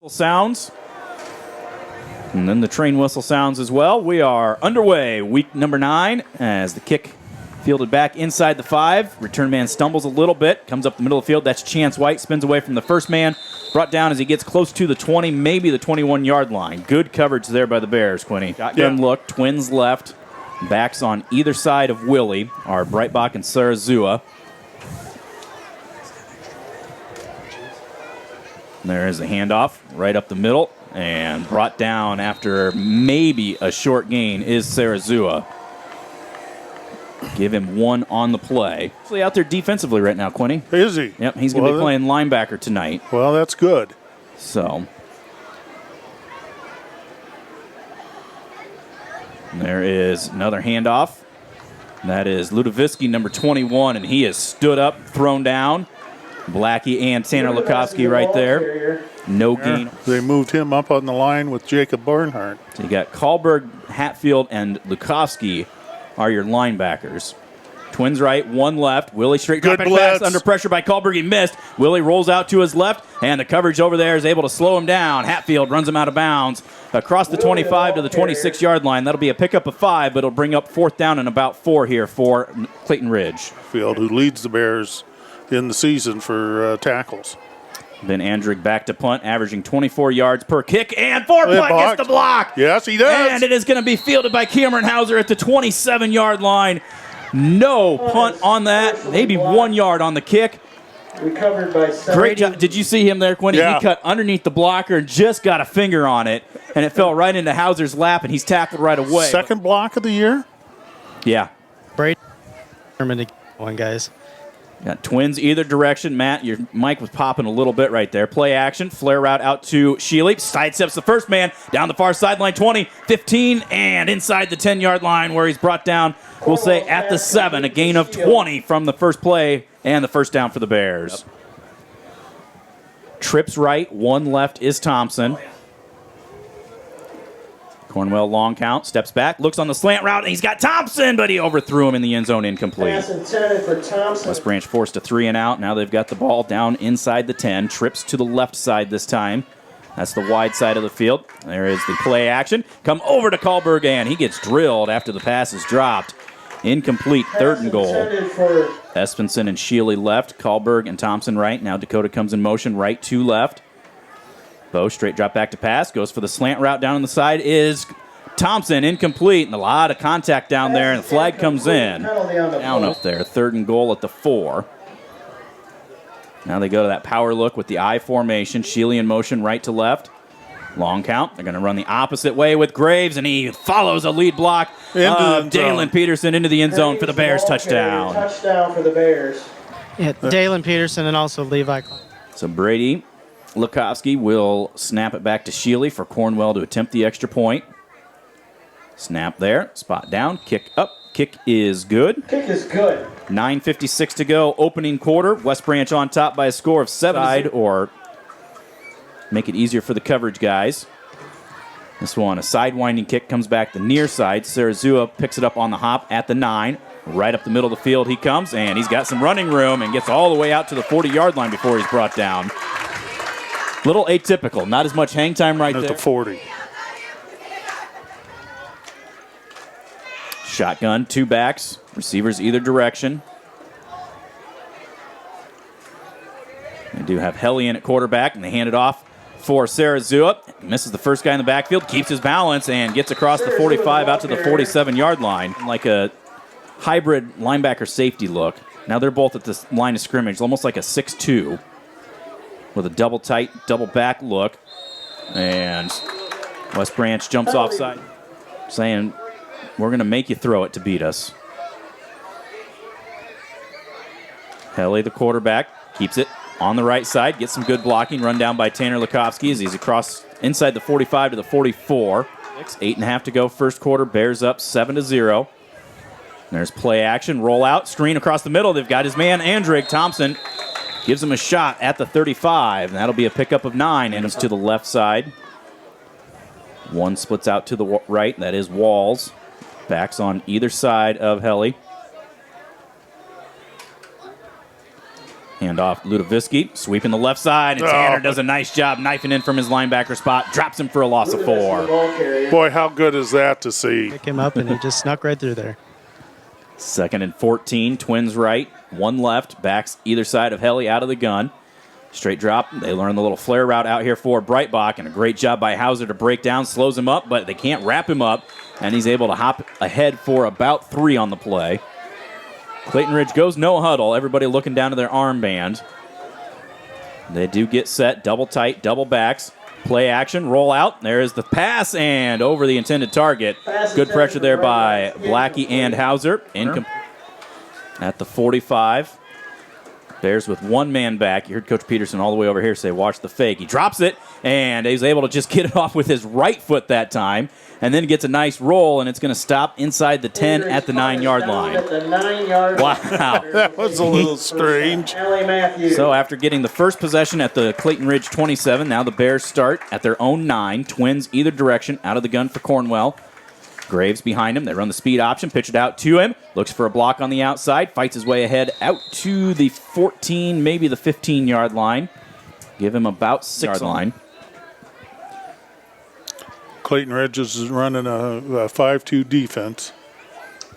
Sounds. And then the train whistle sounds as well. We are underway, week number 9, as the kick fielded back inside the 5. Return man stumbles a little bit, comes up the middle of the field. That's Chance White, spins away from the first man. Brought down as he gets close to the 20, maybe the 21-yard line. Good coverage there by the Bears, Quinny. Shotgun look, twins left. Backs on either side of Willie are Breitbach and Sarazua. There is the handoff right up the middle, and brought down after maybe a short gain is Sarazua. Give him one on the play. Actually out there defensively right now, Quinny. Is he? Yep, he's going to be playing linebacker tonight. Well, that's good. So there is another handoff. That is Ludoviski, number 21, and he is stood up, thrown down. Blackie and Tanner Lukowski right there. No gain. They moved him up on the line with Jacob Barnhart. So you got Kahlberg, Hatfield, and Lukowski are your linebackers. Twins right, one left. Willie straight drop back pass under pressure by Kahlberg. He missed. Willie rolls out to his left, and the coverage over there is able to slow him down. Hatfield runs him out of bounds across the 25 to the 26-yard line. That'll be a pickup of 5, but it'll bring up 4th down and about 4 here for Clayton Ridge. Field, who leads the Bears in the season for tackles. Ben Andrick back to punt, averaging 24 yards per kick, and 4 point gets the block. Yes, he does. And it is going to be fielded by Cameron Hauser at the 27-yard line. No punt on that. Maybe 1 yard on the kick. Recovered by Great job. Did you see him there, Quinny? Yeah. He cut underneath the blocker and just got a finger on it, and it fell right into Hauser's lap, and he's tackled right away. Second block of the year? Yeah. Brady, one guys. Got twins either direction. Matt, your mic was popping a little bit right there. Play action. Flare route out to Sheely. Sidesteps the first man. Down the far sideline. 20, 15, and inside the 10-yard line where he's brought down, we'll say, at the 7. A gain of 20 from the first play and the first down for the Bears. Trips right. One left is Thompson. Cornwell long count, steps back, looks on the slant route, and he's got Thompson, but he overthrew him in the end zone, incomplete. Pass intended for Thompson. West Branch forced a 3 and out. Now they've got the ball down inside the 10. Trips to the left side this time. That's the wide side of the field. There is the play action. Come over to Kahlberg, and he gets drilled after the pass is dropped. Incomplete, 3rd and goal. Espenson and Sheely left, Kahlberg and Thompson right. Now Dakota comes in motion, right to left. Bo straight drop back to pass, goes for the slant route down on the side, is Thompson, incomplete, and a lot of contact down there, and the flag comes in. Down up there, 3rd and goal at the 4. Now they go to that power look with the I formation. Sheely in motion right to left. Long count. They're going to run the opposite way with Graves, and he follows a lead block of Dalen Peterson into the end zone for the Bears touchdown. Touchdown for the Bears. Yeah, Dalen Peterson and also Levi. So Brady Lukowski will snap it back to Sheely for Cornwell to attempt the extra point. Snap there, spot down, kick up. Kick is good. Kick is good. 9:56 to go, opening quarter. West Branch on top by a score of 7. Or make it easier for the coverage guys. This one, a sidewinding kick, comes back the near side. Sarazua picks it up on the hop at the 9. Right up the middle of the field he comes, and he's got some running room and gets all the way out to the 40-yard line before he's brought down. Little atypical. Not as much hang time right there. At the 40. Shotgun, 2 backs. Receivers either direction. They do have Hellion at quarterback, and they hand it off for Sarazua. Misses the first guy in the backfield, keeps his balance, and gets across the 45 out to the 47-yard line. Like a hybrid linebacker safety look. Now they're both at the line of scrimmage, almost like a 6-2. With a double tight, double back look. And West Branch jumps offside, saying, we're going to make you throw it to beat us. Helly, the quarterback, keeps it on the right side, gets some good blocking, run down by Tanner Lukowski as he's across inside the 45 to the 44. 8.5 to go first quarter, Bears up 7-0. There's play action, roll out, screen across the middle. They've got his man, Andrick. Thompson gives him a shot at the 35, and that'll be a pickup of 9, and it's to the left side. One splits out to the right, that is Walls. Backs on either side of Helly. Handoff Ludoviski, sweeping the left side, and Tanner does a nice job knifing in from his linebacker spot, drops him for a loss of 4. Boy, how good is that to see? Pick him up, and he just snuck right through there. 2nd and 14, Twins right, 1 left, backs either side of Helly out of the gun. Straight drop. They learn the little flare route out here for Breitbach, and a great job by Hauser to break down, slows him up, but they can't wrap him up, and he's able to hop ahead for about 3 on the play. Clayton Ridge goes no huddle. Everybody looking down to their armband. They do get set, double tight, double backs. Play action, roll out. There is the pass, and over the intended target. Good pressure there by Blackie and Hauser. At the 45. Bears with 1 man back. You heard Coach Peterson all the way over here say, watch the fake. He drops it, and he's able to just get it off with his right foot that time, and then gets a nice roll, and it's going to stop inside the 10 at the 9-yard line. Wow. That was a little strange. So after getting the first possession at the Clayton Ridge 27, now the Bears start at their own 9. Twins either direction, out of the gun for Cornwell. Graves behind him. They run the speed option, pitch it out to him. Looks for a block on the outside, fights his way ahead out to the 14, maybe the 15-yard line. Give him about 6-yard line. Clayton Ridge is running a 5-2 defense.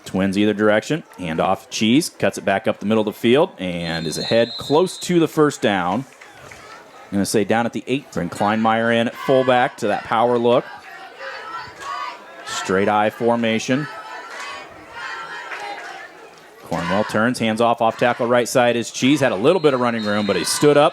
Twins either direction. Hand off Cheese. Cuts it back up the middle of the field and is ahead close to the first down. I'm going to say down at the 8. Bring Kleinmeyer in at fullback to that power look. Straight eye formation. Cornwell turns, hands off tackle right side is Cheese. Had a little bit of running room, but he stood up.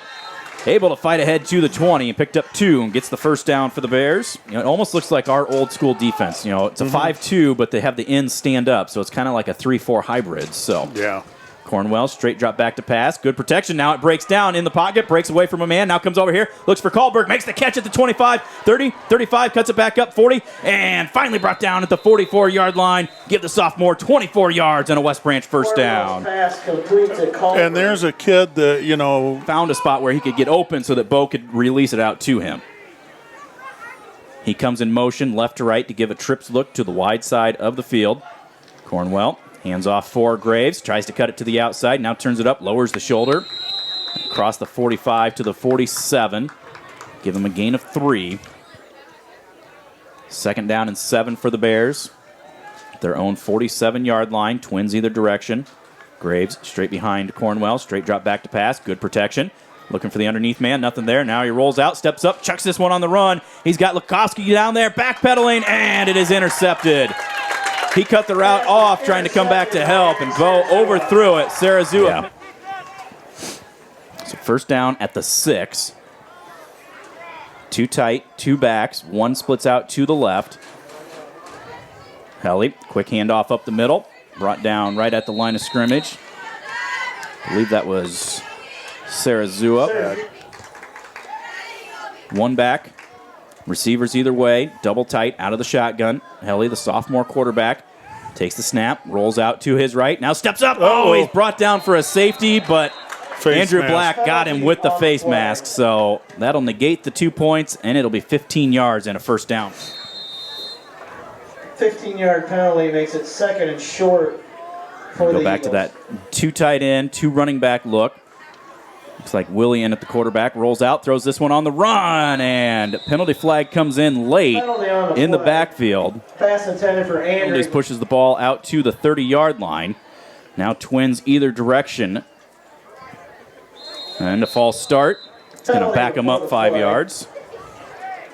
Able to fight ahead to the 20 and picked up 2 and gets the first down for the Bears. You know, it almost looks like our old school defense. You know, it's a 5-2, but they have the ends stand up, so it's kind of like a 3-4 hybrid. So yeah. Cornwell, straight drop back to pass. Good protection. Now it breaks down in the pocket, breaks away from a man. Now comes over here, looks for Kahlberg, makes the catch at the 25, 30, 35, cuts it back up, 40, and finally brought down at the 44-yard line. Give the sophomore 24 yards and a West Branch first down. And there's a kid that, you know, found a spot where he could get open so that Bo could release it out to him. He comes in motion left to right to give a trips look to the wide side of the field. Cornwell. Hands off for Graves, tries to cut it to the outside, now turns it up, lowers the shoulder. Across the 45 to the 47. Give him a gain of 3. 2nd down and 7 for the Bears. Their own 47-yard line, Twins either direction. Graves straight behind Cornwell, straight drop back to pass, good protection. Looking for the underneath man, nothing there. Now he rolls out, steps up, chucks this one on the run. He's got Lukowski down there, backpedaling, and it is intercepted. He cut the route off, trying to come back to help, and Bo overthrew it. Sarazua. Yeah. So first down at the 6. 2 tight, 2 backs. 1 splits out to the left. Helly, quick handoff up the middle. Brought down right at the line of scrimmage. I believe that was Sarazua. 1 back. Receivers either way, double tight, out of the shotgun. Helly, the sophomore quarterback, takes the snap, rolls out to his right, now steps up. Oh, he's brought down for a safety, but Andrew Black got him with the face mask, so that'll negate the 2 points, and it'll be 15 yards and a first down. 15-yard penalty makes it 2nd and short for the Go back Eagles. to that 2 tight end, 2 running back look. Looks like Willie in at the quarterback, rolls out, throws this one on the run, and penalty flag comes in late in the backfield. Pass intended for Andrew. Just pushes the ball out to the 30-yard line. Now Twins either direction. And a false start. It's going to back them up 5 yards.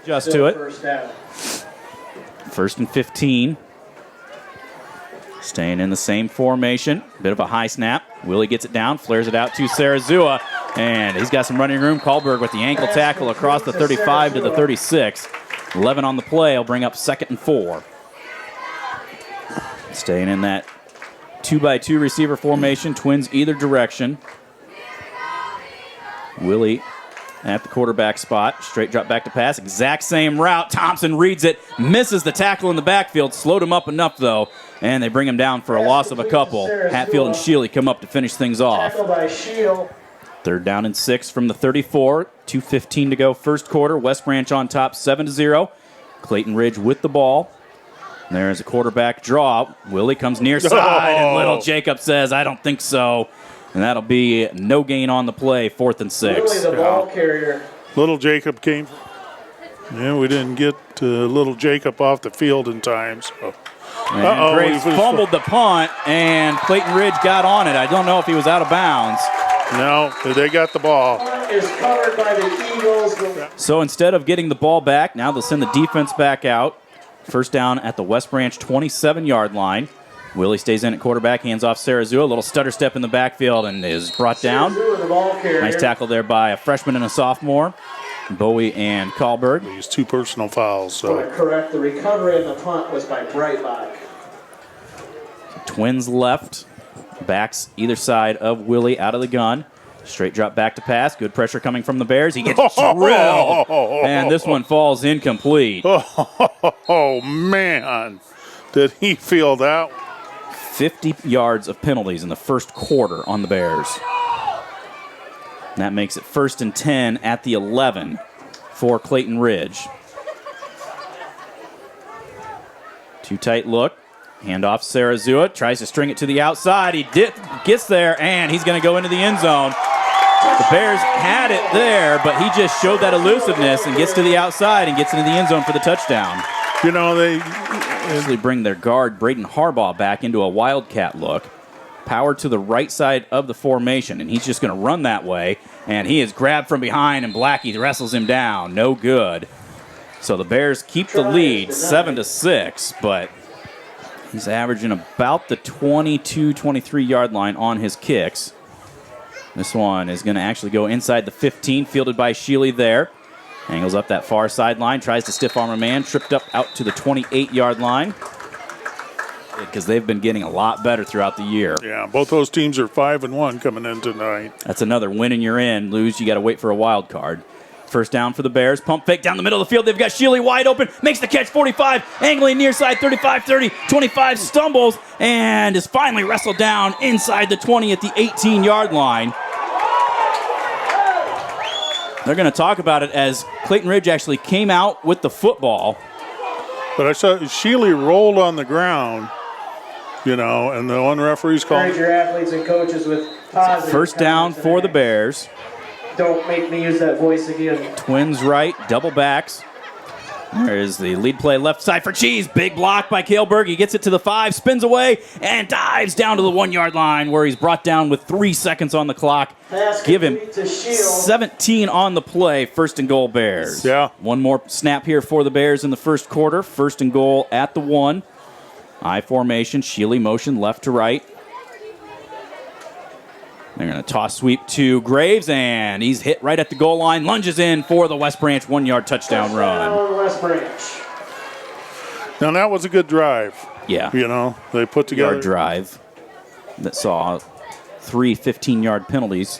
Just to it. First and 15. Staying in the same formation. Bit of a high snap. Willie gets it down, flares it out to Sarazua. And he's got some running room. Kahlberg with the ankle tackle across the 35 to the 36. 11 on the play. He'll bring up 2nd and 4. Staying in that 2-by-2 receiver formation. Twins either direction. Willie at the quarterback spot. Straight drop back to pass. Exact same route. Thompson reads it. Misses the tackle in the backfield. Slowed him up enough, though. And they bring him down for a loss of a couple. Hatfield and Shealy come up to finish things off. 3rd down and 6 from the 34. 2:15 to go first quarter. West Branch on top 7-0. Clayton Ridge with the ball. There's a quarterback draw. Willie comes near side, and little Jacob says, I don't think so. And that'll be no gain on the play, 4th and 6. Really the ball carrier. Little Jacob came. Yeah, we didn't get little Jacob off the field in time. So. And Graves fumbled the punt, and Clayton Ridge got on it. I don't know if he was out of bounds. No, they got the ball. Punt is covered by the Eagles. So instead of getting the ball back, now they'll send the defense back out. First down at the West Branch 27-yard line. Willie stays in at quarterback, hands off Sarazua. A little stutter step in the backfield and is brought down. The ball carrier. Nice tackle there by a freshman and a sophomore, Bowie and Kahlberg. These 2 personal fouls. So correct. The recovery and the punt was by Breitbach. Twins left. Backs either side of Willie out of the gun. Straight drop back to pass. Good pressure coming from the Bears. He gets drilled. And this one falls incomplete. Oh, man. Did he feel that? 50 yards of penalties in the first quarter on the Bears. And that makes it 1st and 10 at the 11 for Clayton Ridge. Too tight look. Handoff Sarazua. Tries to string it to the outside. He gets there, and he's going to go into the end zone. The Bears had it there, but he just showed that elusiveness and gets to the outside and gets into the end zone for the touchdown. You know, they actually bring their guard, Braden Harbaugh, back into a wildcat look. Power to the right side of the formation, and he's just going to run that way. And he is grabbed from behind, and Blackie wrestles him down. No good. So the Bears keep the lead, 7-6, but he's averaging about the 22, 23-yard line on his kicks. This one is going to actually go inside the 15, fielded by Sheely there. Angles up that far sideline, tries to stiff arm a man, tripped up out to the 28-yard line. Because they've been getting a lot better throughout the year. Yeah, both those teams are 5-1 coming in tonight. That's another win and you're in. Lose, you got to wait for a wild card. First down for the Bears. Pump fake down the middle of the field. They've got Sheely wide open. Makes the catch, 45. Angling near side, 35, 30, 25. Stumbles and is finally wrestled down inside the 20 at the 18-yard line. They're going to talk about it as Clayton Ridge actually came out with the football. But I saw Sheely rolled on the ground, you know, and the one referee's called. Encourage your athletes and coaches with positive First down for the Bears. Don't make me use that voice again. Twins right, double backs. There's the lead play left side for Cheese. Big block by Kahlberg. He gets it to the 5, spins away, and dives down to the 1-yard line where he's brought down with 3 seconds on the clock. Give him 17 on the play. First and goal, Bears. Yeah. One more snap here for the Bears in the first quarter. First and goal at the 1. I formation. Sheely motion left to right. They're going to toss sweep to Graves, and he's hit right at the goal line. Lunges in for the West Branch 1-yard touchdown run. West Branch. Now, that was a good drive. Yeah. You know, they put together. Yard drive that saw 3 15-yard penalties.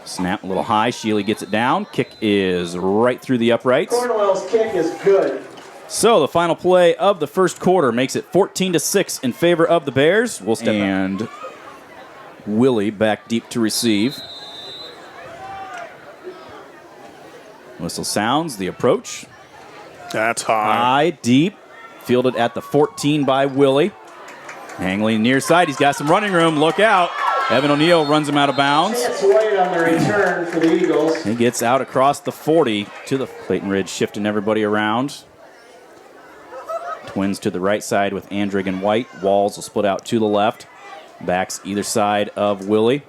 Snap a little high. Sheely gets it down. Kick is right through the uprights. Cornwell's kick is good. So the final play of the first quarter makes it 14-6 in favor of the Bears. We'll step and Willie back deep to receive. Whistle sounds. The approach. That's high. High, deep. Fielded at the 14 by Willie. Hangley near side. He's got some running room. Look out. Evan O'Neill runs him out of bounds. Chance White on the return for the Eagles. He gets out across the 40 to the Clayton Ridge, shifting everybody around. Twins to the right side with Andrig and White. Walls will split out to the left. Backs either side of Willie.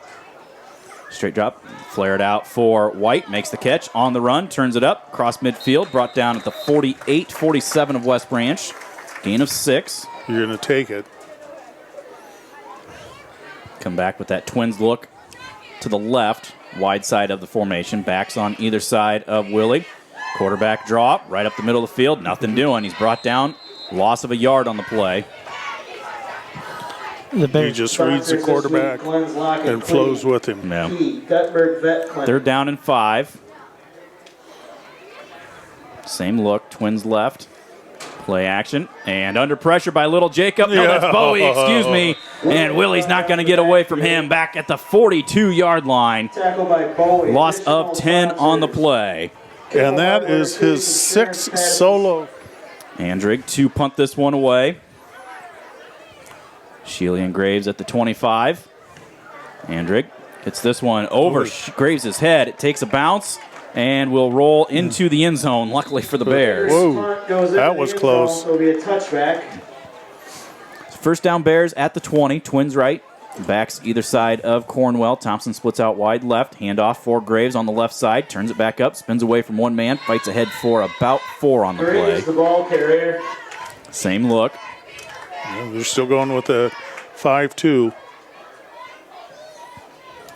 Straight drop, flared out for White. Makes the catch on the run, turns it up. Cross midfield, brought down at the 48-47 of West Branch. Gain of 6. You're going to take it. Come back with that Twins look to the left. Wide side of the formation. Backs on either side of Willie. Quarterback draw, right up the middle of the field. Nothing doing. He's brought down. Loss of a yard on the play. The He Bears. just reads the quarterback and flows with him. Yeah. Gutberg, 3rd down and 5. Same look. Twins left. Play action. And under pressure by Little Jacob. No, that's Bowie, excuse me. And Willie's not going to get away from him. Back at the 42-yard line. Tackle by Bowie. Loss of 10 on the play. And that is his 6th solo. Andrig to punt this one away. Sheely and Graves at the 25. Andrick gets this one over Graves' head. It takes a bounce and will roll into the end zone, luckily for the Bears. Whoa, that was close. It'll be a touchback. First down Bears at the 20. Twins right. Backs either side of Cornwell. Thompson splits out wide left. Handoff for Graves on the left side. Turns it back up. Spins away from one man. Fights ahead for about 4 on the play. Graves, the ball carrier. Same look. Yeah, they're still going with the 5-2.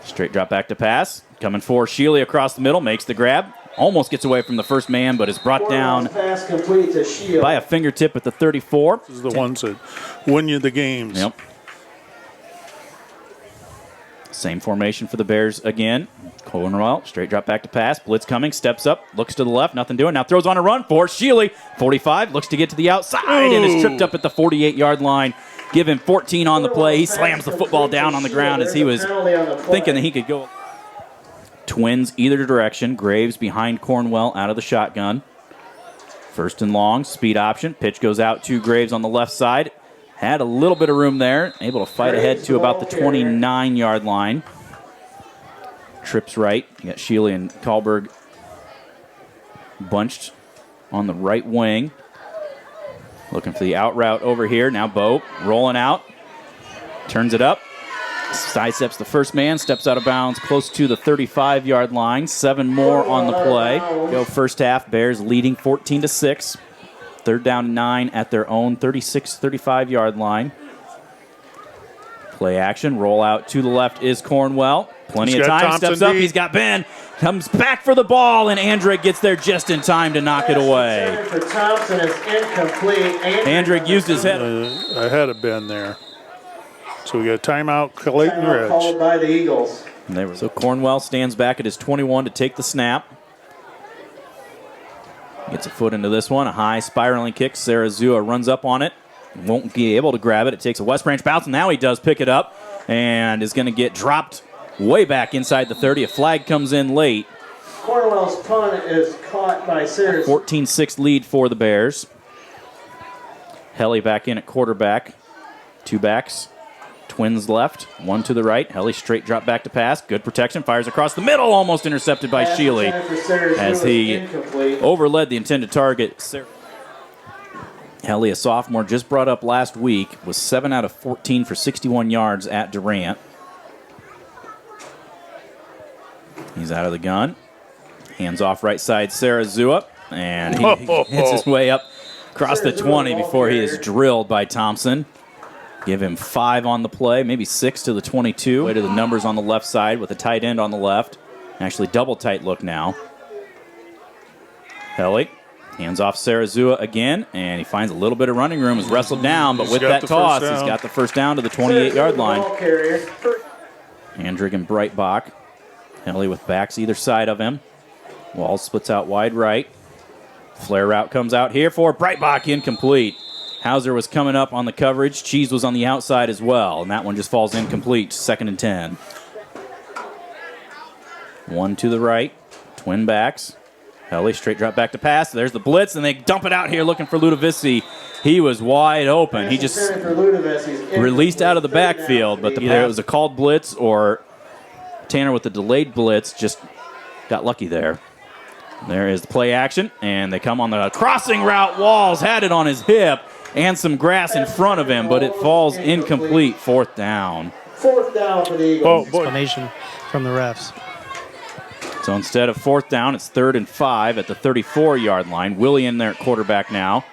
Straight drop back to pass. Coming for Sheely across the middle. Makes the grab. Almost gets away from the first man, but is brought down Pass complete to Shield. by a fingertip at the 34. This is the ones that win you the games. Yep. Same formation for the Bears again. Cornwell, straight drop back to pass. Blitz coming, steps up, looks to the left, nothing doing. Now throws on a run for Sheely. 45, looks to get to the outside and is tripped up at the 48-yard line. Give him 14 on the play. He slams the football down on the ground as he was thinking that he could go. Twins either direction. Graves behind Cornwell out of the shotgun. First and long, speed option. Pitch goes out to Graves on the left side. Had a little bit of room there. Able to fight ahead to about the 29-yard line. Trips right. You got Sheely and Kahlberg bunched on the right wing. Looking for the out route over here. Now Bo rolling out. Turns it up. Sidesteps the first man. Steps out of bounds close to the 35-yard line. 7 more on the play. Go first half. Bears leading 14-6. Third down and 9 at their own 35-yard line. Play action. Roll out to the left is Cornwell. Plenty of time. Thompson Steps up. deep. He's got Ben. Comes back for the ball, and Andrick gets there just in time to knock it away. For Thompson is incomplete. Andrick used his head. Ahead of Ben there. So we got a timeout, Clayton Ridge. Called by the Eagles. So Cornwell stands back at his 21 to take the snap. Gets a foot into this one. A high spiraling kick. Sarazua runs up on it. Won't be able to grab it. It takes a West Branch bounce. Now he does pick it up and is going to get dropped way back inside the 30. A flag comes in late. Cornwell's punt is caught by Sears. 14-6 lead for the Bears. Helly back in at quarterback. 2 backs. Twins left. 1 to the right. Helly straight drop back to pass. Good protection. Fires across the middle. Almost intercepted by Sheely as he overled the intended target. Helly, a sophomore, just brought up last week, was 7 out of 14 for 61 yards at Durant. He's out of the gun. Hands off right side, Sarazua. And he hits his way up across the 20 before he is drilled by Thompson. Give him 5 on the play, maybe 6 to the 22. Way to the numbers on the left side with a tight end on the left. Actually, double tight look now. Helly hands off Sarazua again, and he finds a little bit of running room. Is wrestled down, but with that toss, he's got the first down to the 28-yard line. Andrick and Breitbach. Helly with backs either side of him. Walls splits out wide right. Flare route comes out here for Breitbach, incomplete. Hauser was coming up on the coverage. Cheese was on the outside as well, and that one just falls incomplete. 2nd and 10. 1 to the right. Twin backs. Helly straight drop back to pass. There's the blitz, and they dump it out here looking for Ludovici. He was wide open. He just released out of the backfield, but either it was a called blitz or Tanner with the delayed blitz just got lucky there. There is the play action, and they come on the crossing route. Walls had it on his hip and some grass in front of him, but it falls incomplete. 4th down. 4th down for the Eagles. Explanation from the refs. So instead of 4th down, it's 3rd and 5 at the 34-yard line. Willie in there at quarterback now.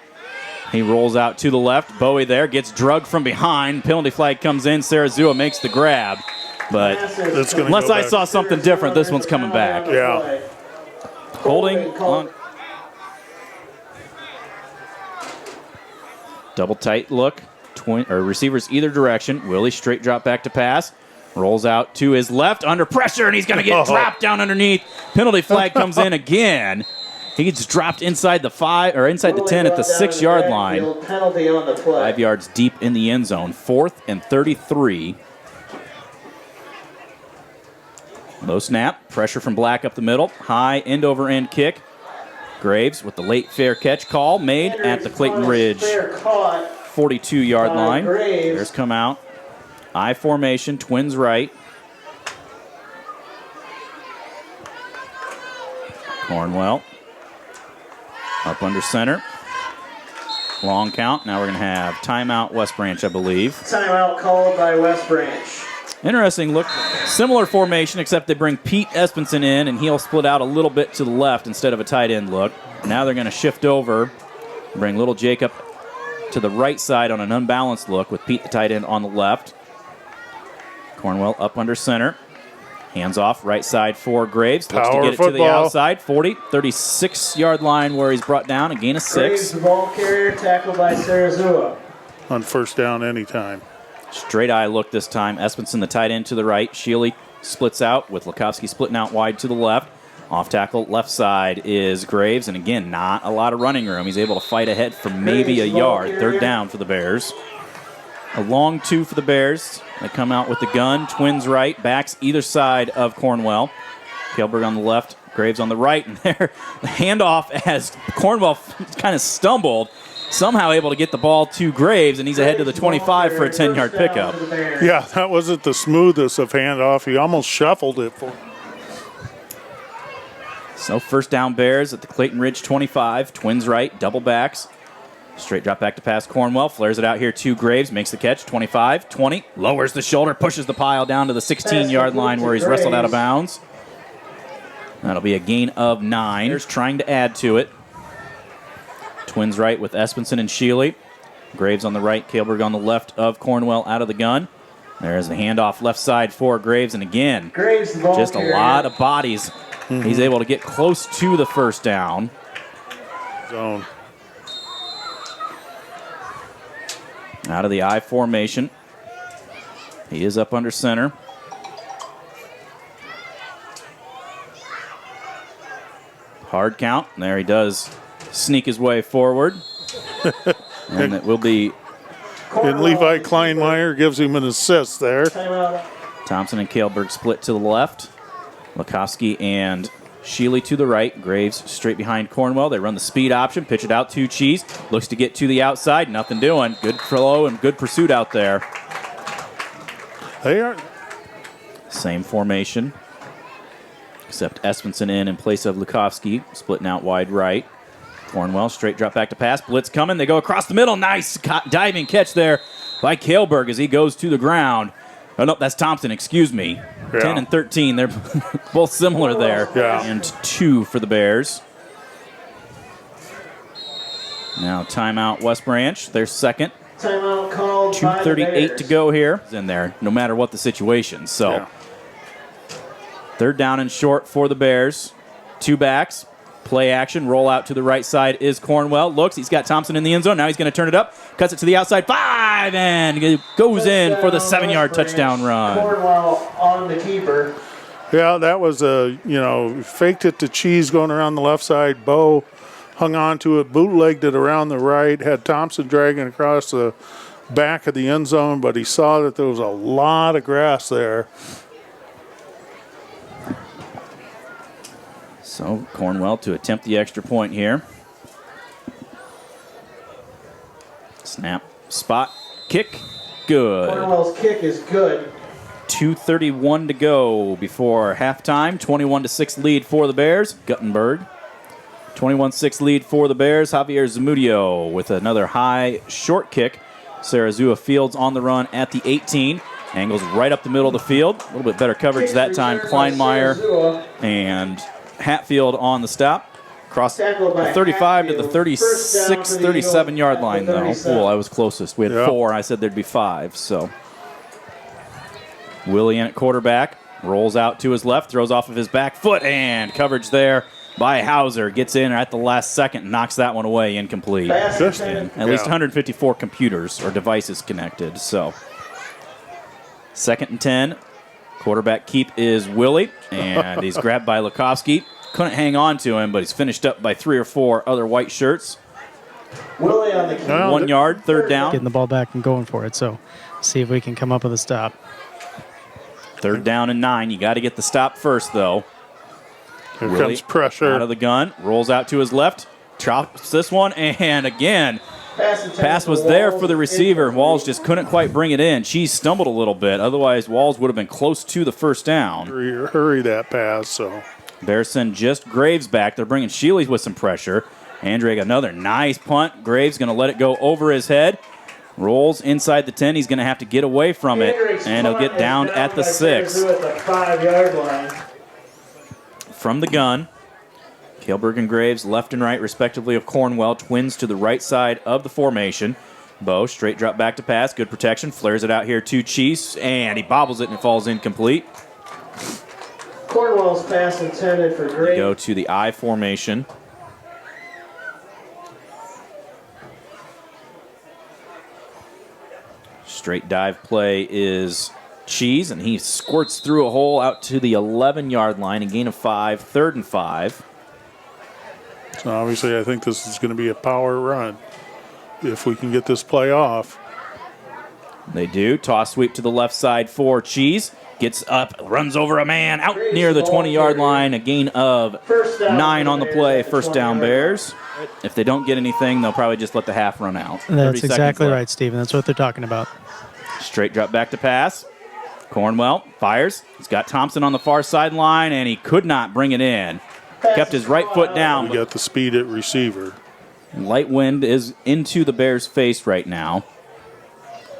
He rolls out to the left. Bowie there gets drugged from behind. Penalty flag comes in. Sarazua makes the grab. But unless I saw something different, this one's coming back. Yeah. Holding on. Double tight look. Receivers either direction. Willie straight drop back to pass. Rolls out to his left under pressure, and he's going to get dropped down underneath. Penalty flag comes in again. He gets dropped inside the 5 or inside the 10 at the 6-yard line. 5 yards deep in the end zone. 4th and 33. Low snap. Pressure from Black up the middle. High end-over-end kick. Graves with the late fair catch call made at the Clayton Ridge 42-yard line. Bears come out I formation, Twins right. Cornwell up under center. Long count. Now we're going to have timeout West Branch, I believe. Timeout called by West Branch. Interesting look. Similar formation, except they bring Pete Espenson in, and he'll split out a little bit to the left instead of a tight end look. Now they're going to shift over, bring little Jacob to the right side on an unbalanced look with Pete the tight end on the left. Cornwell up under center. Hands off, right side for Graves. Looks to get it to the outside. 40, 36-yard line where he's brought down. A gain of 6. Graves, the ball carrier, tackled by Sarasua. On first down anytime. Straight eye look this time. Espenson, the tight end, to the right. Shealy splits out with Lukowski splitting out wide to the left. Off tackle, left side is Graves. And again, not a lot of running room. He's able to fight ahead for maybe a yard. Third down for the Bears. A long 2 for the Bears. They come out with the gun. Twins right. Backs either side of Cornwell. Kjellberg on the left. Graves on the right. And there, the handoff as Cornwell kind of stumbled. Somehow able to get the ball to Graves, and he's ahead to the 25 for a 10-yard pickup. Yeah, that wasn't the smoothest of handoff. He almost shuffled it for. So first down Bears at the Clayton Ridge 25. Twins right. Double backs. Straight drop back to pass Cornwell. Flares it out here to Graves. Makes the catch. 25, 20. Lowers the shoulder. Pushes the pile down to the 16-yard line where he's wrestled out of bounds. That'll be a gain of 9. Bears trying to add to it. Twins right with Espenson and Shealy. Graves on the right. Kjellberg on the left of Cornwell out of the gun. There's the handoff left side for Graves. And again, Graves, the ball just a carrier. lot of bodies. He's able to get close to the first down. Zone. Out of the I formation. He is up under center. Hard count. There he does sneak his way forward. And it will be And Levi Kleinmeyer gives him an assist there. Timeout. Thompson and Kjellberg split to the left. Lukowski and Shealy to the right. Graves straight behind Cornwell. They run the speed option. Pitch it out to Cheese. Looks to get to the outside. Nothing doing. Good flow and good pursuit out there. They are. Same formation. Except Espenson in place of Lukowski. Splitting out wide right. Cornwell straight drop back to pass. Blitz coming. They go across the middle. Nice diving catch there by Kjellberg as he goes to the ground. Oh, no, that's Thompson. Excuse me. Yeah. 10 and 13. They're both similar there. Yeah. And 2 for the Bears. Now timeout West Branch. Their second. Timeout called by the 2:38 Bears. to go here. In there, no matter what the situation. So Yeah. third down and short for the Bears. 2 backs. Play action. Roll out to the right side is Cornwell. Looks. He's got Thompson in the end zone. Now he's going to turn it up. Cuts it to the outside. 5 and it goes in for the 7-yard touchdown run. Cornwell on the keeper. Yeah, that was faked it to Cheese going around the left side. Bo hung on to it, bootlegged it around the right, had Thompson dragging across the back of the end zone, but he saw that there was a lot of grass there. So Cornwell to attempt the extra point here. Snap, spot, kick, good. Cornwell's kick is good. 2:31 to go before halftime. 21-6 lead for the Bears. Guttenberg. 21-6 lead for the Bears. Javier Zamudio with another high short kick. Sarasua Fields on the run at the 18. Angles right up the middle of the field. A little bit better coverage that time. Kleinmeyer and Hatfield on the stop. Across the 35 to the 36, 37-yard line, though. Oh, I was closest. We had 4. I said there'd be 5, so. Willie in at quarterback. Rolls out to his left. Throws off of his back foot. And coverage there by Hauser. Gets in at the last second and knocks that one away. Incomplete. And at least 154 computers or devices connected, so. 2nd and 10. Quarterback keep is Willie, and he's grabbed by Lukowski. Couldn't hang on to him, but he's finished up by 3 or 4 other white shirts. Willie on the keeper. 1 yard, third down. Getting the ball back and going for it. So see if we can come up with a stop. Third down and 9. You got to get the stop first, though. Here Willie comes pressure. out of the gun, rolls out to his left, chops this one, and again, Pass was there for the receiver. Walls just couldn't quite bring it in. She stumbled a little bit. Otherwise, Walls would have been close to the first down. Hurry that pass. So Bears send just Graves back. They're bringing Sheely with some pressure. Andreg, another nice punt. Graves going to let it go over his head. Rolls inside the 10. He's going to have to get away from it, and he'll get down at the 6. At the 5-yard line. From the gun, Kaelberg and Graves left and right, respectively, of Cornwell. Twins to the right side of the formation. Bo, straight drop back to pass. Good protection. Flares it out here to Cheese, and he bobbles it and it falls incomplete. Cornwell's pass intended for Graves. Go to the I formation. Straight dive play is Cheese, and he squirts through a hole out to the 11-yard line. A gain of 5, 3rd and 5. So obviously I think this is going to be a power run if we can get this play off. They do. Toss sweep to the left side for Cheese. Gets up, runs over a man out near the 20-yard line. A gain of 9 on the play. First down Bears. If they don't get anything, they'll probably just let the half run out. That's exactly right, Steven. That's what they're talking about. Straight drop back to pass. Cornwell fires. He's got Thompson on the far sideline, and he could not bring it in. Kept his right foot down. We got the speed at receiver. Light wind is into the Bears' face right now.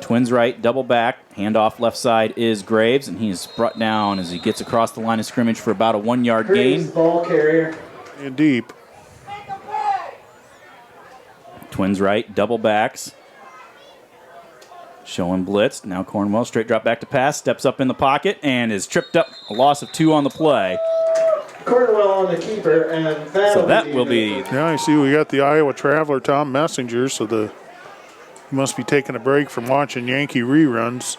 Twins right, double back. Handoff left side is Graves, and he's brought down as he gets across the line of scrimmage for about a 1-yard gain. Ball carrier. And deep. Twins right, double backs. Showing blitz. Now Cornwell, straight drop back to pass. Steps up in the pocket and is tripped up. A loss of 2 on the play. Cornwell on the keeper, and that will be. Yeah, I see we got the Iowa Traveler, Tom Messenger, so he must be taking a break from watching Yankee reruns.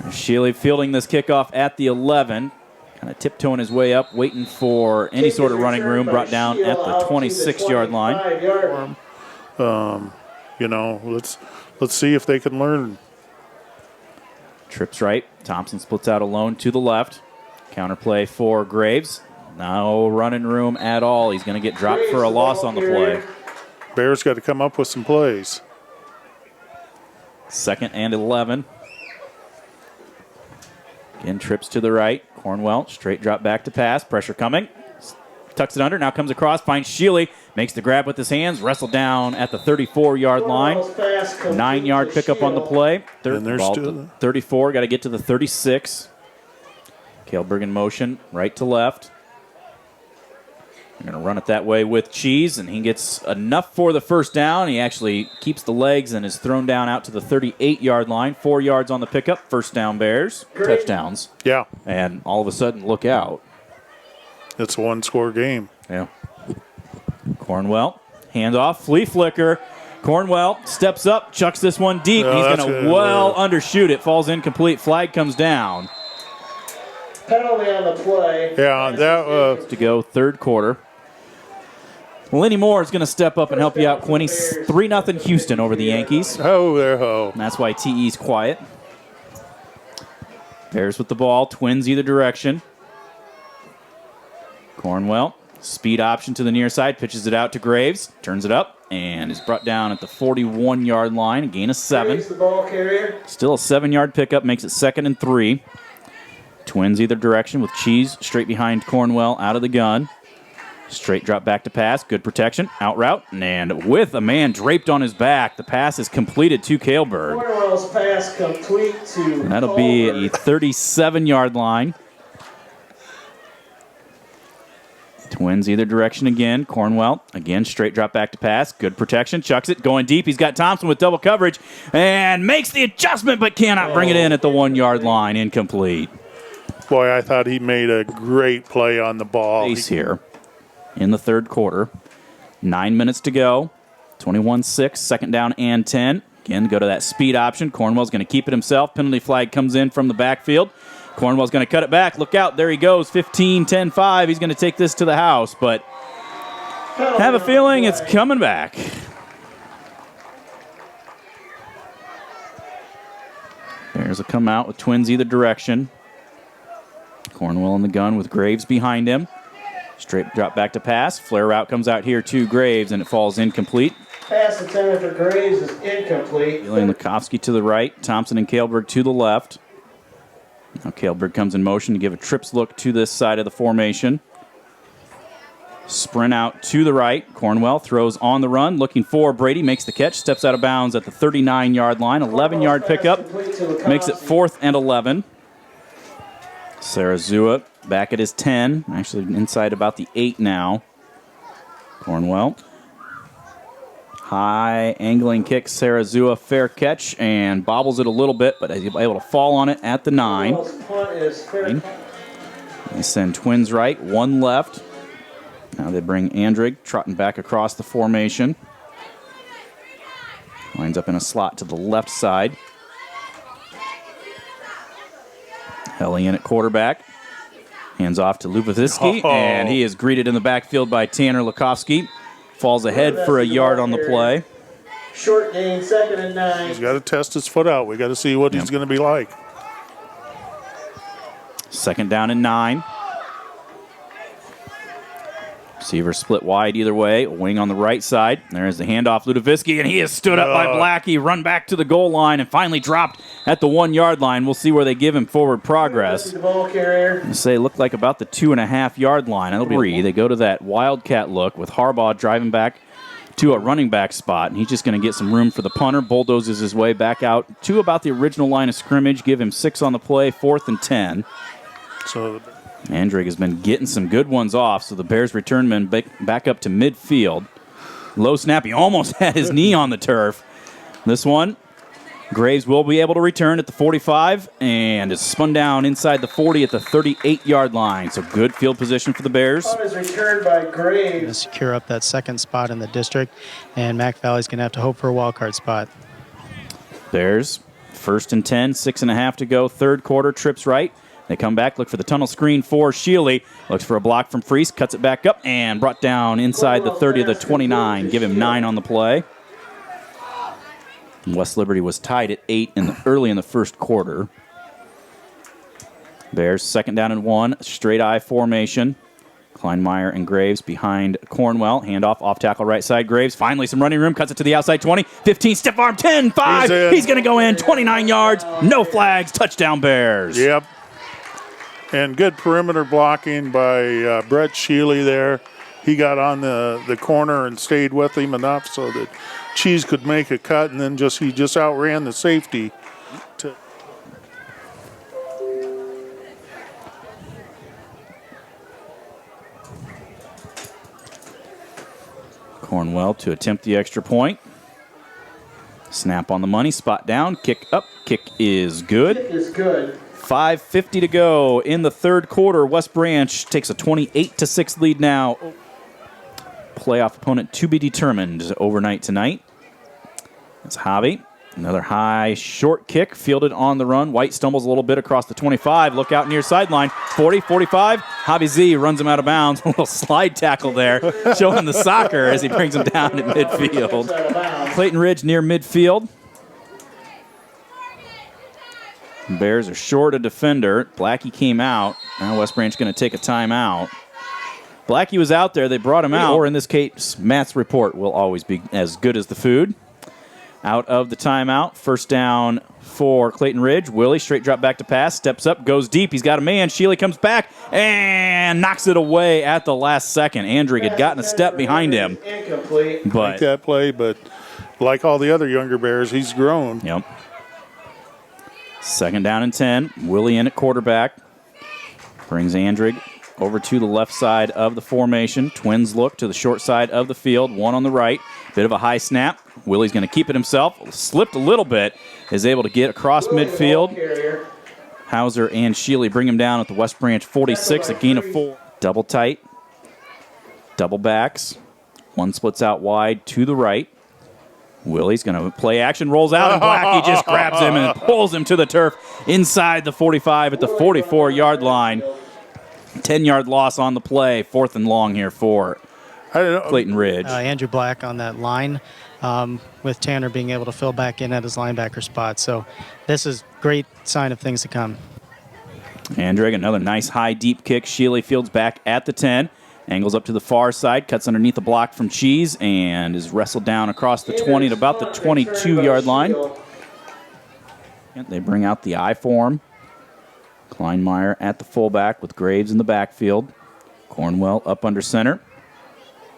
Sheely fielding this kickoff at the 11. Kind of tiptoeing his way up, waiting for any sort of running room. Brought down at the 26-yard line. Let's see if they can learn. Trips right. Thompson splits out alone to the left. Counterplay for Graves. No running room at all. He's going to get dropped for a loss on the play. Bears got to come up with some plays. 2nd and 11. Again, trips to the right. Cornwell, straight drop back to pass. Pressure coming. Tucks it under. Now comes across. Finds Sheely. Makes the grab with his hands. Wrestled down at the 34-yard line. 9-yard pickup on the play. And there's still 34. Got to get to the 36. Kaelberg in motion. Right to left. They're going to run it that way with Cheese, and he gets enough for the first down. He actually keeps the legs and is thrown down out to the 38-yard line. 4 yards on the pickup. First down Bears. Touchdowns. Yeah. And all of a sudden, look out. It's a 1-score game. Yeah. Cornwell, handoff, flea flicker. Cornwell steps up, chucks this one deep. He's going to undershoot it. Falls incomplete. Flag comes down. Penalty on the play. Yeah, that to go, third quarter. Lenny Moore is going to step up and help you out, Quinny. 3-0 Houston over the Yankees. Oh, there, ho. And that's why TE's quiet. Bears with the ball, Twins either direction. Cornwell, speed option to the near side, pitches it out to Graves, turns it up, and is brought down at the 41-yard line, a gain of 7. The ball carrier. Still a 7-yard pickup, makes it 2nd and 3. Twins either direction with Cheese straight behind Cornwell out of the gun. Straight drop back to pass, good protection, out route, and with a man draped on his back, the pass is completed to Kaelberg. Cornwell's pass complete to And that'll be a 37-yard line. Twins either direction again. Cornwell, again, straight drop back to pass. Good protection. Chucks it. Going deep. He's got Thompson with double coverage and makes the adjustment but cannot bring it in at the 1-yard line. Incomplete. Boy, I thought he made a great play on the ball. Base here in the third quarter. 9 minutes to go. 21-6. 2nd down and 10. Again, go to that speed option. Cornwell's going to keep it himself. Penalty flag comes in from the backfield. Cornwell's going to cut it back. Look out. There he goes. 15, 10, 5. He's going to take this to the house, but have a feeling it's coming back. Bears will come out with Twins either direction. Cornwell in the gun with Graves behind him. Straight drop back to pass. Flare route comes out here to Graves, and it falls incomplete. Pass intended for Graves is incomplete. Healy and Lukowski to the right. Thompson and Kaleberg to the left. Now Kaleberg comes in motion to give a trips look to this side of the formation. Sprint out to the right. Cornwell throws on the run, looking for Brady. Makes the catch, steps out of bounds at the 39-yard line. 11-yard pickup. Makes it 4th and 11. Sarazua back at his 10. Actually inside about the 8 now. Cornwell. High angling kick. Sarazua fair catch and bobbles it a little bit, but is able to fall on it at the 9. They send Twins right, 1 left. Now they bring Andrig trotting back across the formation. Lines up in a slot to the left side. Helly in at quarterback. Hands off to Lupavitsky, and he is greeted in the backfield by Tanner Lukowski. Falls ahead for a yard on the play. Short gain, 2nd and 9. He's got to test his foot out. We got to see what he's going to be like. 2nd down and 9. Receiver split wide either way. Wing on the right side. There's the handoff, Ludoviski, and he is stood up by Blackie. Run back to the goal line and finally dropped at the 1-yard line. We'll see where they give him forward progress. The ball carrier. Say looked like about the 2.5-yard line. It'll be 3. They go to that wildcat look with Harbaugh driving back to a running back spot, and he's just going to get some room for the punter. Bulldozes his way back out to about the original line of scrimmage. Give him 6 on the play, 4th and 10. So Andrig has been getting some good ones off, so the Bears return man back up to midfield. Low snap. He almost had his knee on the turf. This one, Graves will be able to return at the 45, and it's spun down inside the 40 at the 38-yard line. So good field position for the Bears. Ball is returned by Graves. To secure up that 2nd spot in the district, and Mac Valley's going to have to hope for a wild card spot. Bears, 1st and 10, 6.5 to go, 3rd quarter, trips right. They come back, look for the tunnel screen for Shealy. Looks for a block from Freese, cuts it back up, and brought down inside the 30 of the 29. Give him 9 on the play. West Liberty was tied at 8 early in the 1st quarter. Bears 2nd down and 1, straight I formation. Kleinmeyer and Graves behind Cornwell. Handoff, off tackle right side. Graves finally some running room. Cuts it to the outside 20. 15, stiff arm, 10, 5. He's going to go in. 29 yards. No flags. Touchdown Bears. Yep. And good perimeter blocking by Brett Shealy there. He got on the corner and stayed with him enough so that Cheese could make a cut, and then he just outran the safety. Cornwell to attempt the extra point. Snap on the money, spot down, kick up, kick is good. Kick is good. 5:50 to go in the 3rd quarter. West Branch takes a 28-6 lead now. Playoff opponent to be determined overnight tonight. It's Hobby. Another high short kick fielded on the run. White stumbles a little bit across the 25. Look out near sideline. 40, 45. Hobby Z runs him out of bounds. A little slide tackle there, showing the soccer as he brings him down at midfield. Clayton Ridge near midfield. Bears are short a defender. Blackie came out. Now West Branch going to take a timeout. Blackie was out there. They brought him out. Or in this case, Matt's report will always be as good as the food. Out of the timeout. 1st down for Clayton Ridge. Willie, straight drop back to pass. Steps up, goes deep. He's got a man. Shealy comes back and knocks it away at the last second. Andrig had gotten a step behind him. Incomplete. Like that play, but like all the other younger Bears, he's grown. Yep. 2nd down and 10. Willie in at quarterback. Brings Andrig over to the left side of the formation. Twins look to the short side of the field. One on the right. Bit of a high snap. Willie's going to keep it himself. Slipped a little bit. Is able to get across midfield. Hauser and Shealy bring him down at the West Branch 46. A gain of 4. Double tight. Double backs. One splits out wide to the right. Willie's going to play action, rolls out, and Blackie just grabs him and pulls him to the turf inside the 45 at the 44-yard line. 10-yard loss on the play. 4th and long here for Clayton Ridge. Andrew Black on that line with Tanner being able to fill back in at his linebacker spot. So this is great sign of things to come. Andrig, another nice high deep kick. Shealy fields back at the 10. Angles up to the far side, cuts underneath the block from Cheese, and is wrestled down across the 20 to about the 22-yard line. And they bring out the I form. Kleinmeyer at the fullback with Graves in the backfield. Cornwell up under center.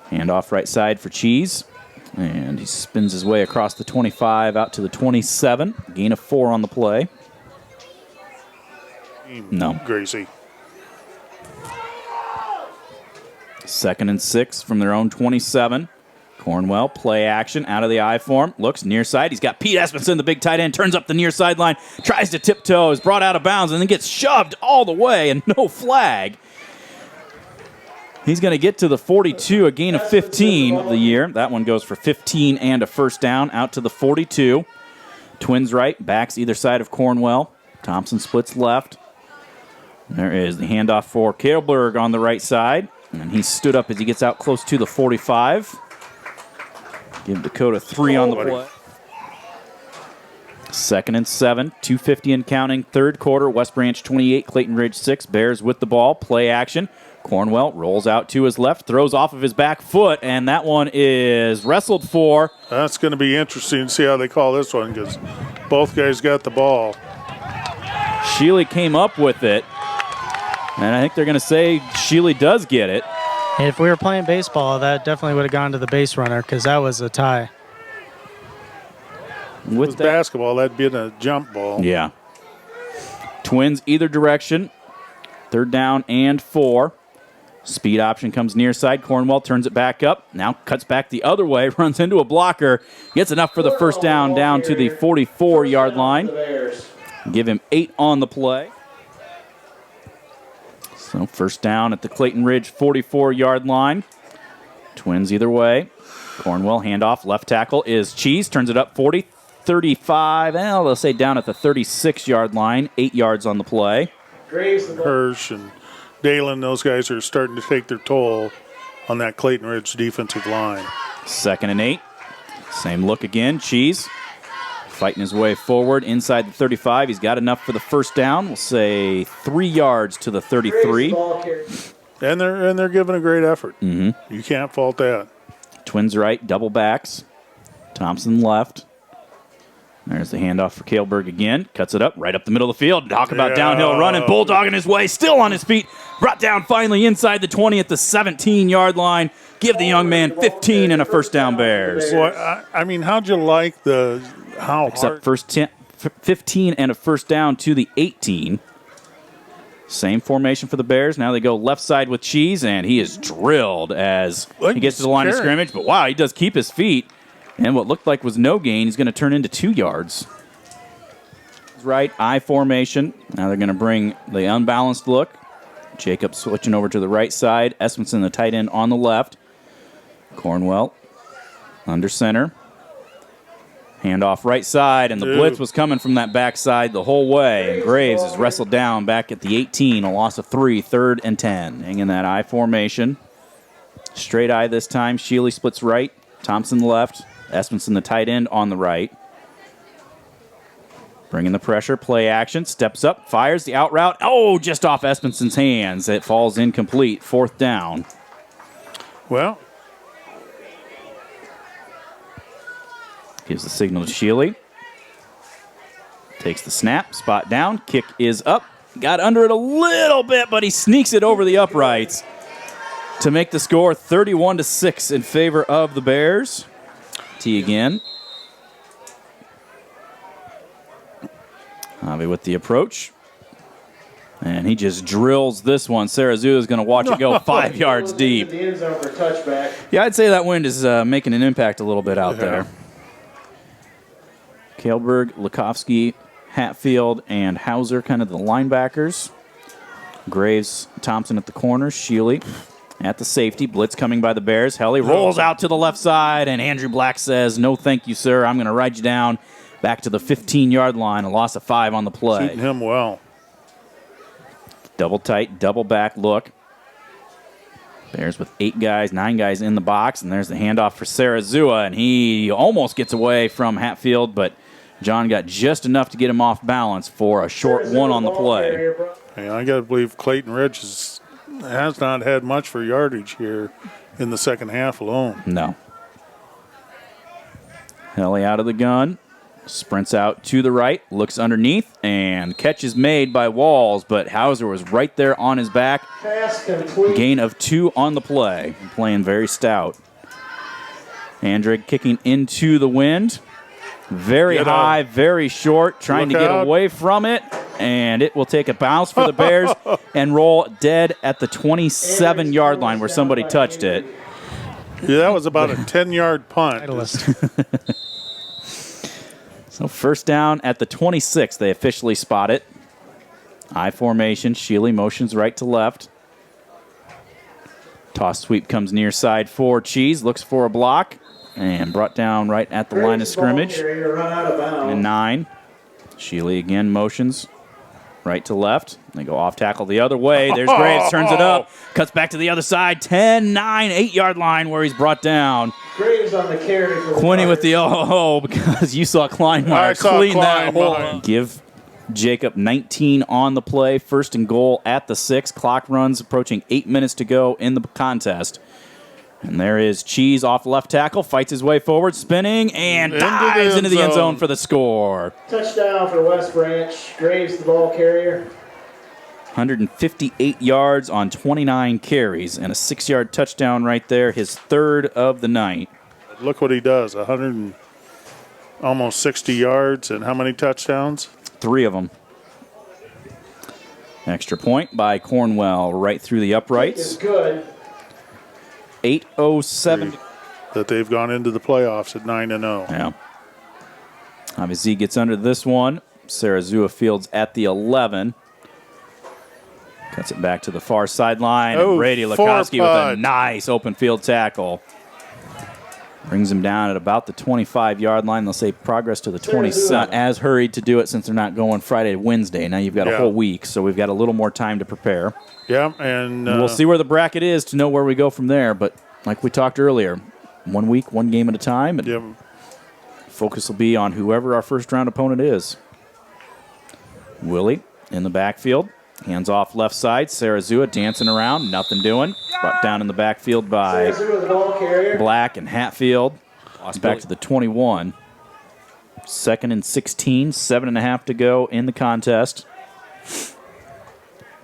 Hand off right side for Cheese. And he spins his way across the 25 out to the 27. Gain of 4 on the play. No. Gracie. 2nd and 6 from their own 27. Cornwell, play action, out of the I form, looks near side. He's got Pete Espenson, the big tight end, turns up the near sideline, tries to tiptoe, is brought out of bounds, and then gets shoved all the way, and no flag. He's going to get to the 42, a gain of 15 of the year. That one goes for 15 and a first down, out to the 42. Twins right, backs either side of Cornwell. Thompson splits left. There is the handoff for Kaelberg on the right side. And he stood up as he gets out close to the 45. Give Dakota 3 on the play. 2nd and 7, 2:50 and counting. Third quarter, West Branch 28, Clayton Ridge 6. Bears with the ball, play action. Cornwell rolls out to his left, throws off of his back foot, and that one is wrestled for. That's going to be interesting to see how they call this one because both guys got the ball. Sheely came up with it. And I think they're going to say Sheely does get it. If we were playing baseball, that definitely would have gone to the base runner because that was a tie. With basketball, that'd be a jump ball. Yeah. Twins either direction. 3rd down and 4. Speed option comes near side. Cornwell turns it back up. Now cuts back the other way. Runs into a blocker. Gets enough for the first down to the 44-yard line. Give him 8 on the play. So first down at the Clayton Ridge 44-yard line. Twins either way. Cornwell handoff. Left tackle is Cheese. Turns it up 40, 35. Well, they'll say down at the 36-yard line. 8 yards on the play. Hirsch and Dalen, those guys are starting to take their toll on that Clayton Ridge defensive line. 2nd and 8. Same look again. Cheese fighting his way forward inside the 35. He's got enough for the first down. We'll say 3 yards to the 33. And they're giving a great effort. Mm-hmm. You can't fault that. Twins right, double backs. Thompson left. There's the handoff for Kaelberg again. Cuts it up, right up the middle of the field. Talk about downhill running, bulldogging his way, still on his feet. Brought down finally inside the 20 at the 17-yard line. Give the young man 15 and a first down, Bears. Boy, I mean, how'd you like how Except first 15 and a first down to the 18. Same formation for the Bears. Now they go left side with Cheese, and he is drilled as he gets to the line of scrimmage. But wow, he does keep his feet. And what looked like was no gain, he's going to turn into 2 yards. Right, I formation. Now they're going to bring the unbalanced look. Jacob switching over to the right side. Espenson, the tight end, on the left. Cornwell under center. Handoff right side, and the blitz was coming from that backside the whole way. And Graves is wrestled down back at the 18, a loss of 3, 3rd and 10. Hanging that I formation. Straight I this time. Sheely splits right. Thompson left. Espenson, the tight end, on the right. Bringing the pressure, play action, steps up, fires the out route. Oh, just off Espenson's hands. It falls incomplete. 4th down. Well, gives the signal to Sheely. Takes the snap, spot down, kick is up. Got under it a little bit, but he sneaks it over the uprights to make the score 31-6 in favor of the Bears. T again. Javi with the approach. And he just drills this one. Sarazu is going to watch it go 5 yards deep. Yeah, I'd say that wind is making an impact a little bit out there. Kaelberg, Lukovsky, Hatfield, and Hauser, kind of the linebackers. Graves, Thompson at the corners. Sheely at the safety. Blitz coming by the Bears. Helly rolls out to the left side, and Andrew Black says, "No, thank you, sir. I'm going to ride you down back to the 15-yard line." A loss of 5 on the play. Shooting him well. Double tight, double back look. Bears with 9 guys in the box, and there's the handoff for Sarazua, and he almost gets away from Hatfield, but John got just enough to get him off balance for a short one on the play. Yeah, I got to believe Clayton Ridge is has not had much for yardage here in the second half alone. No. Helly out of the gun. Sprints out to the right, looks underneath, and catch is made by Walls, but Hauser was right there on his back. Pass complete. Gain of 2 on the play. Playing very stout. Andrig kicking into the wind. Very high, very short, trying to get away from it, and it will take a bounce for the Bears and roll dead at the 27-yard line where somebody touched it. Yeah, that was about a 10-yard punt. So first down at the 26, they officially spot it. I formation, Shealy motions right to left. Toss sweep comes near side for Cheese, looks for a block, and brought down right at the line of scrimmage. And 9. Shealy again motions right to left. They go off tackle the other way. There's Graves, turns it up, cuts back to the other side. 10, 9, 8-yard line where he's brought down. Graves on the carry for Quinney with the because you saw Kleinmeyer clean that hole. Give Jacob 19 on the play. First and goal at the 6. Clock runs approaching 8 minutes to go in the contest. And there is Cheese off left tackle, fights his way forward, spinning, and dives into the end zone for the score. Touchdown for West Branch. Graves the ball carrier. 158 yards on 29 carries and a 6-yard touchdown right there, his 3rd of the night. Look what he does, almost 60 yards, and how many touchdowns? 3 of them. Extra point by Cornwell right through the uprights. It's good. 8:07. That they've gone into the playoffs at 9-0. Yeah. Obviously gets under this one. Sarazua Fields at the 11. Cuts it back to the far sideline. And Brady Lukowski with a nice open field tackle. Brings him down at about the 25-yard line. They'll say progress to the 27. Not as hurried to do it since they're not going Friday to Wednesday. Now you've got a whole week, so we've got a little more time to prepare. Yeah, and we'll see where the bracket is to know where we go from there. But like we talked earlier, 1 week, 1 game at a time. And focus will be on whoever our first-round opponent is. Willie in the backfield. Hands off left side. Sarazua dancing around. Nothing doing. Brought down in the backfield by Black and Hatfield. Lost back to the 21. 2nd and 16. 7.5 to go in the contest.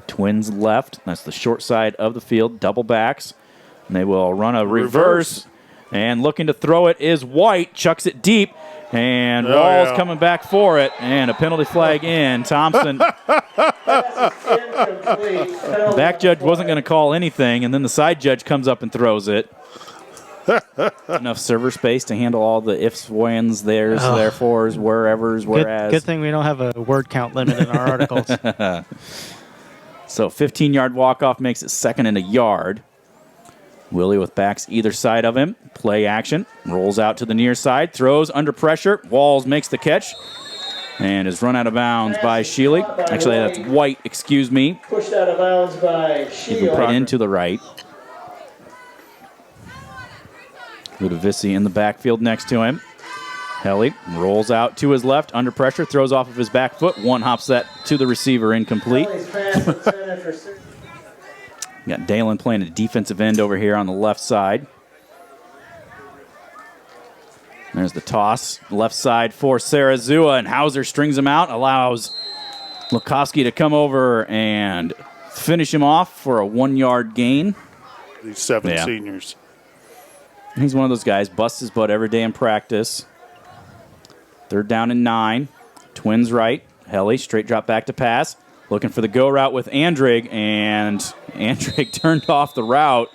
Twins left. That's the short side of the field. Double backs. And they will run a reverse. And looking to throw it is White. Chucks it deep. And Wall's coming back for it. And a penalty flag in. Thompson. The back judge wasn't going to call anything. And then the side judge comes up and throws it. Enough server space to handle all the ifs, whens, theirs, therefores, wherevers, whereas. Good thing we don't have a word count limit in our articles. So 15-yard walk-off makes it 2nd and a yard. Willie with backs either side of him. Play action. Rolls out to the near side. Throws under pressure. Walls makes the catch. And is run out of bounds by Shealy. Actually, that's White, excuse me. Pushed out of bounds by Shealy. Right into the right. Ludovici in the backfield next to him. Helly rolls out to his left, under pressure, throws off of his back foot. One hops that to the receiver, incomplete. Got Dalen playing a defensive end over here on the left side. There's the toss, left side for Sarazua, and Hauser strings him out, allows Lukowski to come over and finish him off for a 1-yard gain. These 7 seniors. He's one of those guys, busts his butt every day in practice. 3rd down and 9. Twins right. Helly, straight drop back to pass. Looking for the go route with Andrig, and Andrig turned off the route.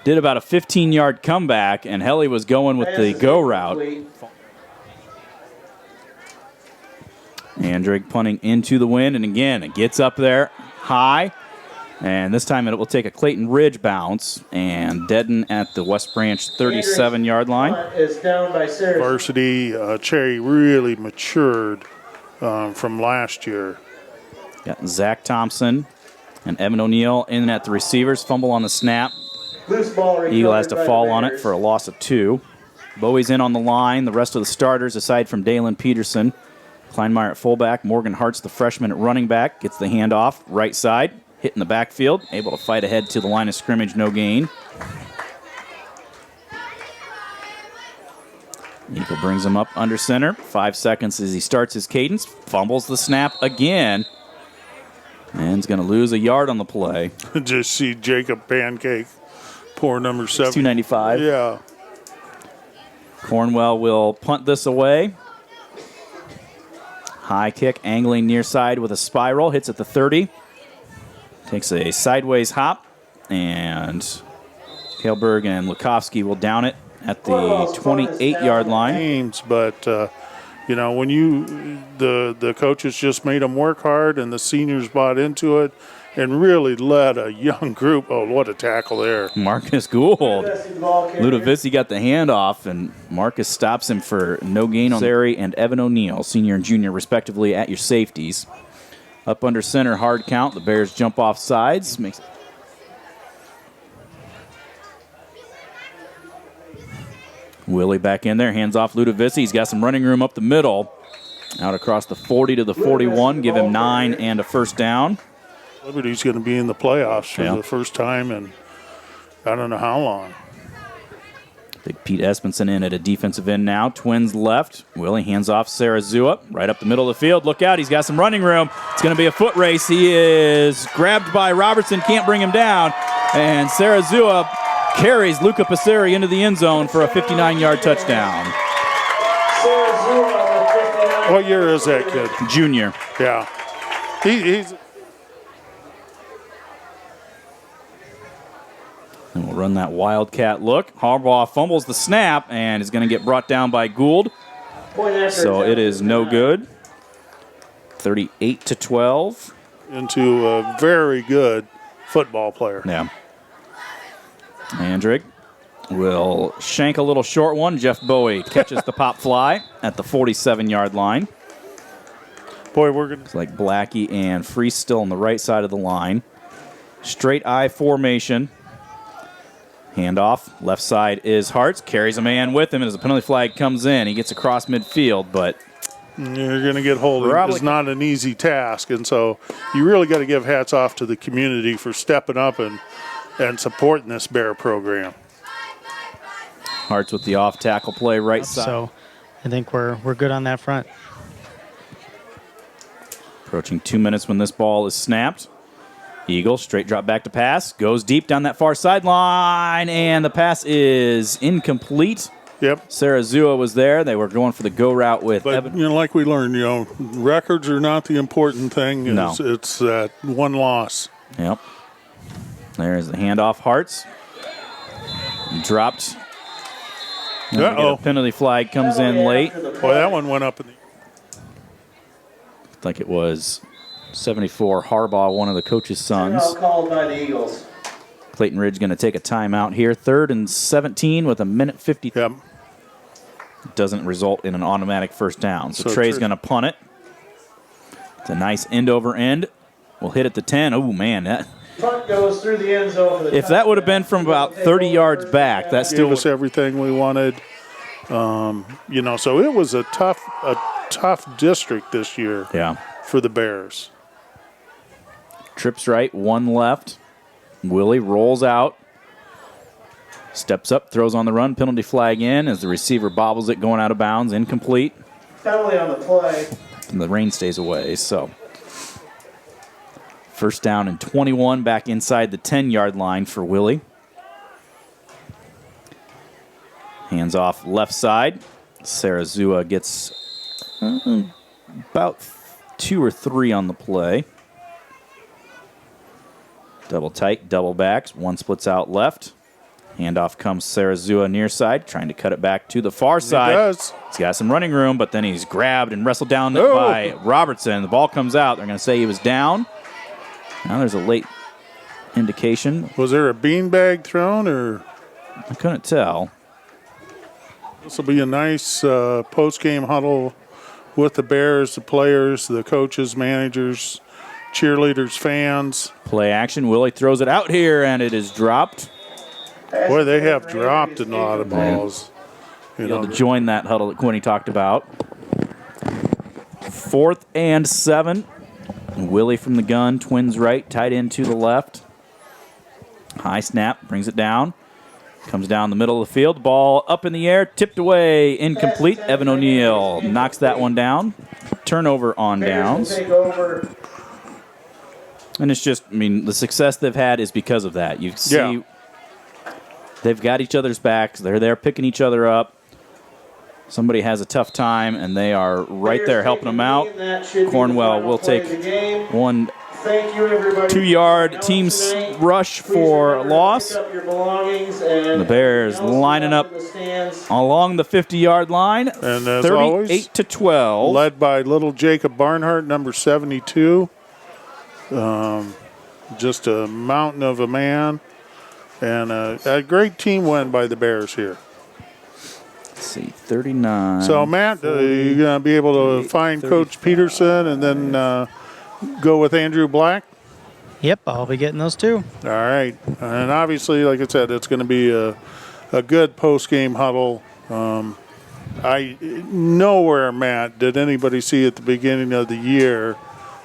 Did about a 15-yard comeback, and Helly was going with the go route. Andrig punting into the wind, and again, it gets up there high. And this time it will take a Clayton Ridge bounce and deaden at the West Branch 37-yard line. Varsity Cherry really matured from last year. Got Zach Thompson and Evan O'Neill in at the receivers. Fumble on the snap. Eagle has to fall on it for a loss of 2. Bowie's in on the line. The rest of the starters, aside from Dalen Peterson. Kleinmeyer at fullback. Morgan Hart's the freshman at running back. Gets the handoff right side. hit in the backfield, able to fight ahead to the line of scrimmage, no gain. Eagle brings him up under center. 5 seconds as he starts his cadence. Fumbles the snap again. And he's going to lose a yard on the play. Just see Jacob Pancake, poor number 7. 295. Yeah. Cornwell will punt this away. High kick, angling near side with a spiral. Hits at the 30. Takes a sideways hop. And Haleberg and Lukowski will down it at the 28-yard line. Games, but you know, when the coaches just made them work hard, and the seniors bought into it, and really led a young group. Oh, what a tackle there! Marcus Gould, Ludovici got the handoff, and Marcus stops him for no gain on Sari and Evan O'Neill, senior and junior respectively, at your safeties. Up under center, hard count. The Bears jump off sides. Willie back in there, hands off Ludovici. He's got some running room up the middle. Out across the 40 to the 41, give him 9 and a first down. Liberty's going to be in the playoffs for the first time in I don't know how long. Big Pete Espenson in at a defensive end now. Twins left. Willie hands off Sarazua right up the middle of the field. Look out, he's got some running room. It's going to be a foot race. He is grabbed by Robertson, can't bring him down. And Sarazua carries Luca Passeri into the end zone for a 59-yard touchdown. What year is that kid? Junior. Yeah. He's... And we'll run that wildcat look. Harbaugh fumbles the snap and is going to get brought down by Gould. So it is no good. 38-12. Into a very good football player. Yeah. Andrick will shank a little short one. Jeff Bowie catches the pop fly at the 47-yard line. Boy, we're going It's like Blackie and Freese still on the right side of the line. Straight I formation. Handoff. Left side is Hartz. Carries a man with him, and as the penalty flag comes in, he gets across midfield, but You're going to get holding. It's not an easy task, and so you really got to give hats off to the community for stepping up and supporting this Bear program. Hartz with the off tackle play right side. So I think we're good on that front. Approaching 2 minutes when this ball is snapped. Eagle, straight drop back to pass. Goes deep down that far sideline, and the pass is incomplete. Yep. Sarazua was there. They were going for the go route with But, Evan. you know, like we learned, you know, records are not the important thing. No. It's that one loss. Yep. There's the handoff. Hartz. Dropped. Uh-oh. Penalty flag comes in late. Boy, that one went up in the... I think it was 74 Harbaugh, one of the coach's sons. Called by the Eagles. Clayton Ridge going to take a timeout here. 3rd and 17 with a minute 50. Yep. Doesn't result in an automatic first down. So So Trey's Trey- going to punt it. It's a nice end over end. We'll hit at the 10. Oh, man. Punt goes through the end zone for the If that would have been from about 30 yards back, that still Gave us everything we wanted. You know, so it was a tough district this year Yeah. for the Bears. Trips right, 1 left. Willie rolls out. Steps up, throws on the run. Penalty flag in as the receiver bobbles it going out of bounds. Incomplete. penalty on the play. And the rain stays away, so. First down and 21 back inside the 10-yard line for Willie. Hands off left side. Sarazua gets about 2 or 3 on the play. Double tight, double backs. One splits out left. Handoff comes Sarazua near side, trying to cut it back to the far side. He does. He's got some running room, but then he's grabbed and wrestled down by Robertson. The ball comes out. They're going to say he was down. Now there's a late indication. Was there a beanbag thrown, or I couldn't tell. this will be a nice post-game huddle with the Bears, the players, the coaches, managers, cheerleaders, fans. Play action. Willie throws it out here, and it is dropped. Boy, they have dropped a lot of balls. You Able know, to join that huddle that Quinny talked about. 4th and 7. Willie from the gun, Twins right, tight end to the left. High snap, brings it down. Comes down the middle of the field. Ball up in the air, tipped away, incomplete. Evan O'Neill knocks that one down. Turnover on downs. And it's just, I mean, the success they've had is because of that. You see, they've got each other's backs. They're there picking each other up. Somebody has a tough time, and they are right there helping them out. Cornwell will take one 2-yard team rush for a loss. The Bears lining up along the 50-yard line, and as 38-12. Led by little Jacob Barnhart, number 72. Just a mountain of a man. And a great team win by the Bears here. Let's see, 39. So, Matt, you're going to be able to find Coach Peterson and then go with Andrew Black? Yep, I'll be getting those too. All right. And obviously, like I said, it's going to be a good post-game huddle. I nowhere, Matt, did anybody see at the beginning of the year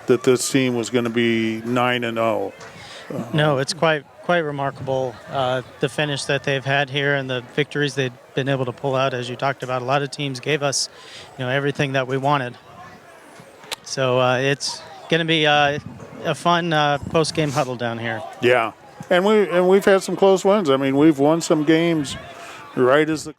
that this team was going to be 9-0. No, it's quite remarkable, the finish that they've had here and the victories they've been able to pull out. As you talked about, a lot of teams gave us, everything that we wanted. So it's going to be a fun post-game huddle down here. Yeah, and we've had some close wins. I mean, we've won some games right as the